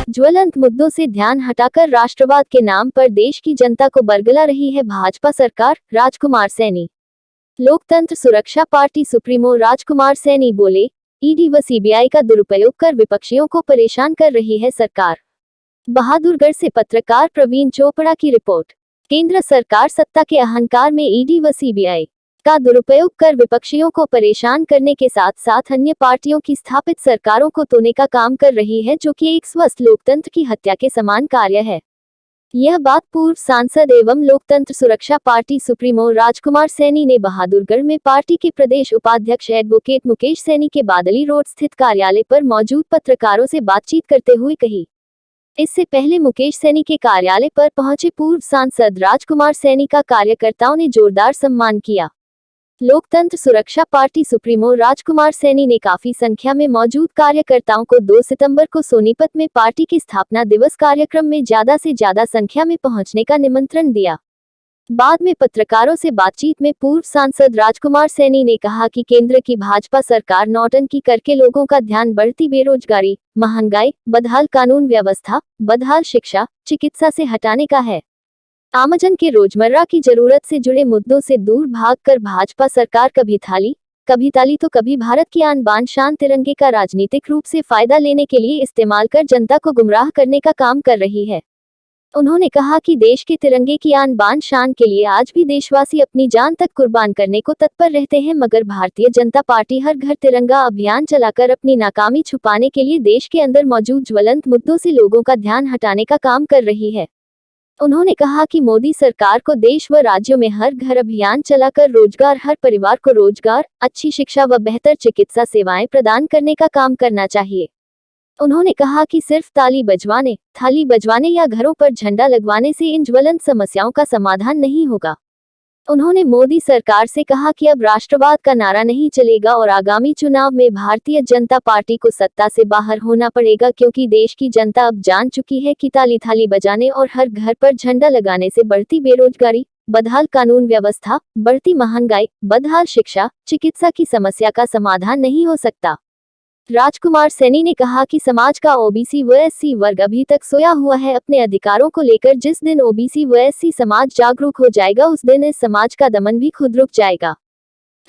ज्वलंत मुद्दों से ध्यान हटाकर राष्ट्रवाद के नाम पर देश की जनता को बरगला रही है भाजपा सरकार, राजकुमार सैनी। लोकतंत्र सुरक्षा पार्टी सुप्रीमो राजकुमार सैनी बोले, ईडी व सीबीआई का दुरुपयोग कर विपक्षियों को परेशान कर रही है सरकार। बहादुरगढ़ से पत्रकार प्रवीण चोपड़ा की रिपोर्ट। केंद्र सरकार सत्ता के अहंकार में ईडी व सीबीआई का दुरुपयोग कर विपक्षियों को परेशान करने के साथ साथ अन्य पार्टियों की स्थापित सरकारों को तोड़ने का काम कर रही है, जो कि एक स्वस्थ लोकतंत्र की हत्या के समान कार्य है। यह बात पूर्व सांसद एवं लोकतंत्र सुरक्षा पार्टी सुप्रीमो राजकुमार सैनी ने बहादुरगढ़ में पार्टी के प्रदेश उपाध्यक्ष एडवोकेट मुकेश सैनी के बादली रोड स्थित कार्यालय पर मौजूद पत्रकारों से बातचीत करते हुए कही। इससे पहले मुकेश सैनी के कार्यालय पर पहुंचे पूर्व सांसद राजकुमार सैनी का कार्यकर्ताओं ने जोरदार सम्मान किया। लोकतंत्र सुरक्षा पार्टी सुप्रीमो राजकुमार सैनी ने काफी संख्या में मौजूद कार्यकर्ताओं को 2 सितंबर को सोनीपत में पार्टी के स्थापना दिवस कार्यक्रम में ज्यादा से ज्यादा संख्या में पहुंचने का निमंत्रण दिया। बाद में पत्रकारों से बातचीत में पूर्व सांसद राजकुमार सैनी ने कहा कि केंद्र की भाजपा सरकार नौटंकी करके लोगों का ध्यान बढ़ती बेरोजगारी, महंगाई, बदहाल कानून व्यवस्था, बदहाल शिक्षा, चिकित्सा से हटाने का है। आमजन के रोजमर्रा की जरूरत से जुड़े मुद्दों से दूर भागकर भाजपा सरकार कभी थाली, कभी ताली तो कभी भारत की आन बान शान तिरंगे का राजनीतिक रूप से फायदा लेने के लिए इस्तेमाल कर जनता को गुमराह करने का काम कर रही है। उन्होंने कहा कि देश के तिरंगे की आन बान शान के लिए आज भी देशवासी अपनी जान तक कुर्बान करने को तत्पर रहते हैं, मगर भारतीय जनता पार्टी हर घर तिरंगा अभियान चलाकर अपनी नाकामी छुपाने के लिए देश के अंदर मौजूद ज्वलंत मुद्दों से लोगों का ध्यान हटाने का काम कर रही है। उन्होंने कहा कि मोदी सरकार को देश व राज्यों में हर घर अभियान चलाकर रोजगार, हर परिवार को रोजगार, अच्छी शिक्षा व बेहतर चिकित्सा सेवाएं प्रदान करने का काम करना चाहिए। उन्होंने कहा कि सिर्फ ताली बजवाने, थाली बजवाने या घरों पर झंडा लगवाने से इन ज्वलंत समस्याओं का समाधान नहीं होगा। उन्होंने मोदी सरकार से कहा कि अब राष्ट्रवाद का नारा नहीं चलेगा और आगामी चुनाव में भारतीय जनता पार्टी को सत्ता से बाहर होना पड़ेगा, क्योंकि देश की जनता अब जान चुकी है कि ताली थाली बजाने और हर घर पर झंडा लगाने से बढ़ती बेरोजगारी, बदहाल कानून व्यवस्था, बढ़ती महंगाई, बदहाल शिक्षा, चिकित्सा की समस्या का समाधान नहीं हो सकता। राजकुमार सैनी ने कहा कि समाज का ओबीसी व एससी वर्ग अभी तक सोया हुआ है अपने अधिकारों को लेकर। जिस दिन ओबीसी व एससी समाज जागरूक हो जाएगा, उस दिन इस समाज का दमन भी खुद रुक जाएगा।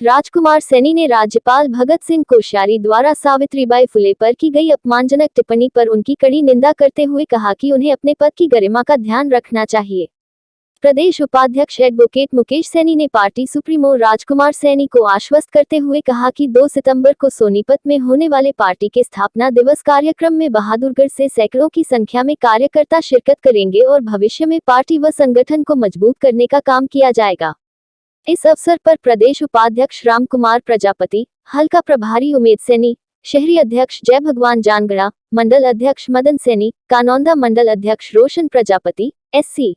राजकुमार सैनी ने राज्यपाल भगत सिंह कोश्यारी द्वारा सावित्रीबाई फुले पर की गई अपमानजनक टिप्पणी पर उनकी कड़ी निंदा करते हुए कहा कि उन्हें अपने पद की गरिमा का ध्यान रखना चाहिए। प्रदेश उपाध्यक्ष एडवोकेट मुकेश सैनी ने पार्टी सुप्रीमो राजकुमार सैनी को आश्वस्त करते हुए कहा कि 2 सितंबर को सोनीपत में होने वाले पार्टी के स्थापना दिवस कार्यक्रम में बहादुरगढ़ से सैकड़ों की संख्या में कार्यकर्ता शिरकत करेंगे और भविष्य में पार्टी व संगठन को मजबूत करने का काम किया जाएगा। इस अवसर पर प्रदेश उपाध्यक्ष राम कुमार प्रजापति, हल्का प्रभारी उमेद सैनी, शहरी अध्यक्ष जय भगवान जानगड़ा, मंडल अध्यक्ष मदन सैनी, कानौंदा मंडल अध्यक्ष रोशन प्रजापति, एससी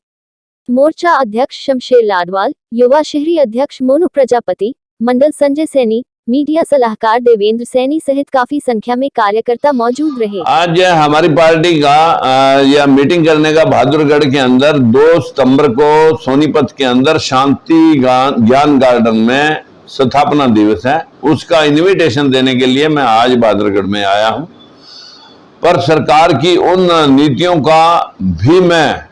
मोर्चा अध्यक्ष शमशेर लाडवाल, युवा शहरी अध्यक्ष मोनू प्रजापति, मंडल संजय सैनी, मीडिया सलाहकार देवेंद्र सैनी सहित काफी संख्या में कार्यकर्ता मौजूद रहे। आज हमारी पार्टी का यह मीटिंग करने का बहादुरगढ़ के अंदर 2 सितंबर को सोनीपत के अंदर शांति ज्ञान गार्डन में स्थापना दिवस है। उसका इन्विटेशन देने के लिए मैं आज बहादुरगढ़ में आया हूं। पर सरकार की उन नीतियों का भी मैं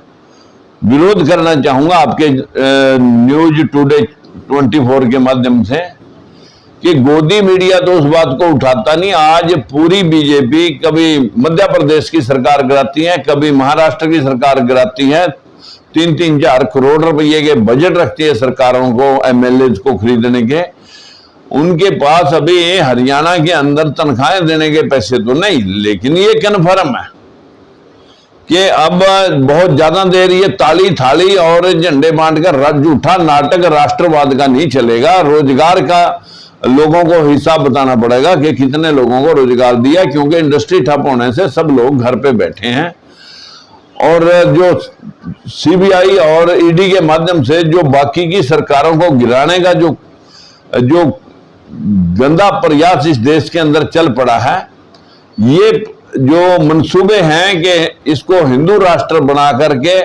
विरोध करना चाहूंगा आपके न्यूज टुडे 24 के माध्यम से, कि गोदी मीडिया तो उस बात को उठाता नहीं। आज पूरी बीजेपी कभी मध्य प्रदेश की सरकार गिराती है, कभी महाराष्ट्र की सरकार गिराती है, 3-3 4 करोड़ रुपए के बजट रखती है सरकारों को, एमएलए को खरीदने के। उनके पास अभी हरियाणा के अंदर तनख्वाहें देने के पैसे तो नहीं, लेकिन ये कन्फर्म है कि अब बहुत ज्यादा देर ये ताली थाली और झंडे बांटकर झूठा नाटक राष्ट्रवाद का नहीं चलेगा। रोजगार का लोगों को हिसाब बताना पड़ेगा कि कितने लोगों को रोजगार दिया, क्योंकि इंडस्ट्री ठप होने से सब लोग घर पे बैठे हैं। और जो सीबीआई और ईडी के माध्यम से जो बाकी की सरकारों को गिराने का जो गंदा प्रयास इस देश के अंदर चल पड़ा है, ये जो मंसूबे हैं कि इसको हिंदू राष्ट्र बना करके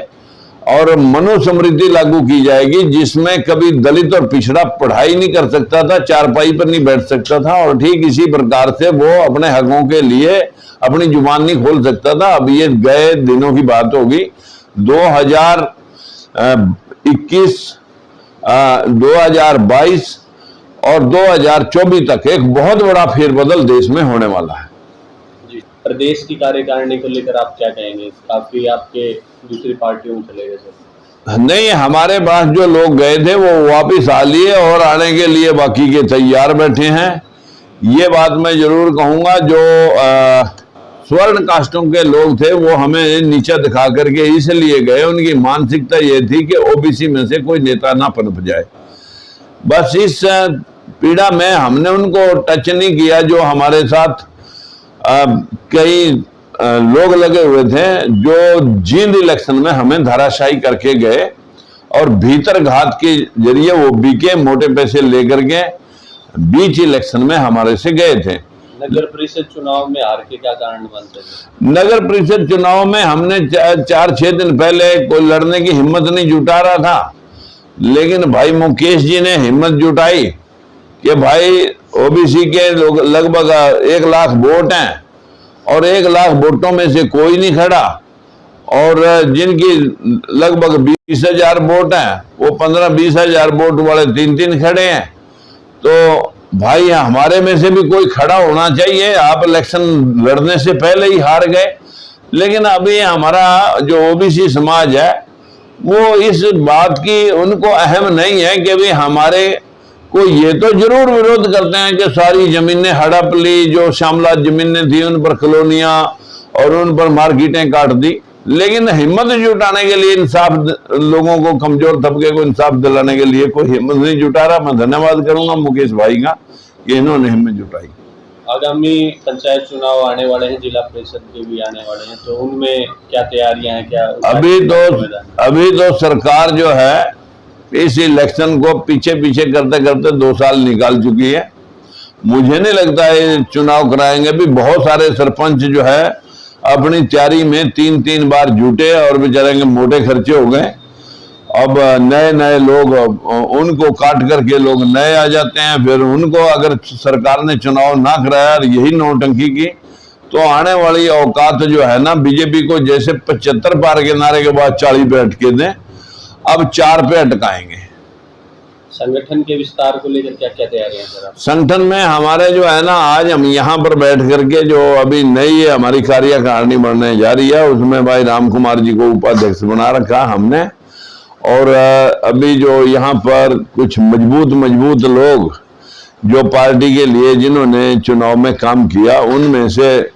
और मनुस्मृति लागू की जाएगी, जिसमें कभी दलित और पिछड़ा पढ़ाई नहीं कर सकता था, चारपाई पर नहीं बैठ सकता था, और ठीक इसी प्रकार से वो अपने हकों के लिए अपनी जुबान नहीं खोल सकता था। अब ये गए दिनों की बात होगी। 2021, 2022 और 2024 तक एक बहुत बड़ा फेरबदल देश में होने वाला है। जी, प्रदेश की कार्यकारिणी को लेकर आप क्या कहेंगे? काफी आपके दूसरी पार्टियों में चले गए सर। नहीं, हमारे पास जो लोग गए थे वो वापिस आ लिए और आने के लिए बाकी के तैयार बैठे हैं। ये बात मैं जरूर कहूंगा, जो स्वर्ण कास्टों के लोग थे वो हमें नीचा दिखा करके इसलिए गए, उनकी मानसिकता ये थी कि ओबीसी में से कोई नेता ना पनप जाए। बस इस पीड़ा में हमने उनको टच नहीं किया। जो हमारे साथ कई लोग लगे हुए थे जो जींद इलेक्शन में हमें धराशायी करके गए और भीतर घात के जरिए वो बीके मोटे पैसे लेकर के बीच इलेक्शन में हमारे से गए थे। नगर परिषद चुनाव में हार के क्या कारण बनते थे? नगर परिषद चुनाव में हमने 4-6 दिन पहले कोई लड़ने की हिम्मत नहीं जुटा रहा था, लेकिन भाई मुकेश जी ने हिम्मत जुटाई कि भाई ओबीसी के लोग लगभग 1 लाख वोट हैं और 1 लाख वोटों में से कोई नहीं खड़ा, और जिनकी लगभग 20,000 वोट हैं वो 15-20,000 वोट वाले 3-3 खड़े हैं। तो भाई हमारे में से भी कोई खड़ा होना चाहिए। आप इलेक्शन लड़ने से पहले ही हार गए। लेकिन अभी हमारा जो ओबीसी समाज है वो इस बात की उनको अहम नहीं है कि भाई हमारे को ये तो जरूर विरोध करते हैं कि सारी जमीनें हड़प ली, जो शामलात जमीनें थी उन पर कॉलोनियां और उन पर मार्केटें काट दी, लेकिन हिम्मत जुटाने के लिए, इंसाफ लोगों को, कमजोर तबके को इंसाफ दिलाने के लिए कोई हिम्मत नहीं जुटा रहा। मैं धन्यवाद करूंगा मुकेश भाई का कि इन्होंने हिम्मत जुटाई। आगामी पंचायत चुनाव आने वाले हैं, जिला परिषद के भी आने वाले हैं, तो उनमें क्या तैयारियां हैं? क्या अभी तो सरकार जो है इस इलेक्शन को पीछे पीछे करते करते 2 साल निकाल चुकी है। मुझे नहीं लगता है चुनाव कराएंगे। भी बहुत सारे सरपंच जो है अपनी तैयारी में 3-3 बार जुटे और बेचारे के मोटे खर्चे हो गए। अब नए नए लोग, उनको काट करके लोग नए आ जाते हैं। फिर उनको अगर सरकार ने चुनाव ना कराया और यही नौटंकी की तो आने वाली औकात जो है ना, बीजेपी को जैसे 75 पार के नारे के बाद 40 पे अटके दें, अब 4 पे अटकाएंगे। संगठन के विस्तार को लेकर क्या क्या तैयारियां सर? संगठन में हमारे जो है ना, आज हम यहाँ पर बैठ करके जो अभी नई हमारी कार्यकारिणी बनने जा रही है उसमें भाई राम कुमार जी को उपाध्यक्ष बना रखा हमने। और अभी जो यहाँ पर कुछ मजबूत लोग जो पार्टी के लिए जिन्होंने चुनाव में काम किया, उनमें से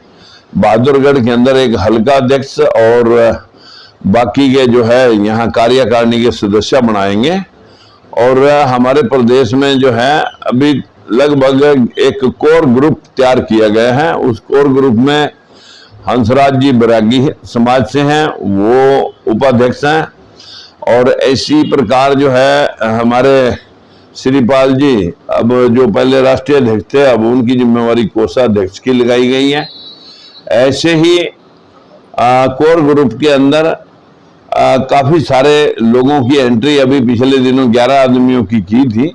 बहादुरगढ़ के अंदर एक हल्का अध्यक्ष और बाकी के जो है यहाँ कार्यकारिणी के सदस्य बनाएंगे। और हमारे प्रदेश में जो है अभी लगभग एक कोर ग्रुप तैयार किया गया है। उस कोर ग्रुप में हंसराज जी बैरागी समाज से हैं, वो उपाध्यक्ष हैं। और इसी प्रकार जो है हमारे श्रीपाल जी, अब जो पहले राष्ट्रीय अध्यक्ष थे, अब उनकी जिम्मेवारी कोषाध्यक्ष की लगाई गई है। ऐसे ही कोर ग्रुप के अंदर काफी सारे लोगों की एंट्री अभी पिछले दिनों 11 आदमियों की थी।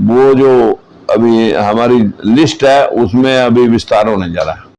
वो जो अभी हमारी लिस्ट है उसमें अभी विस्तार होने जा रहा है।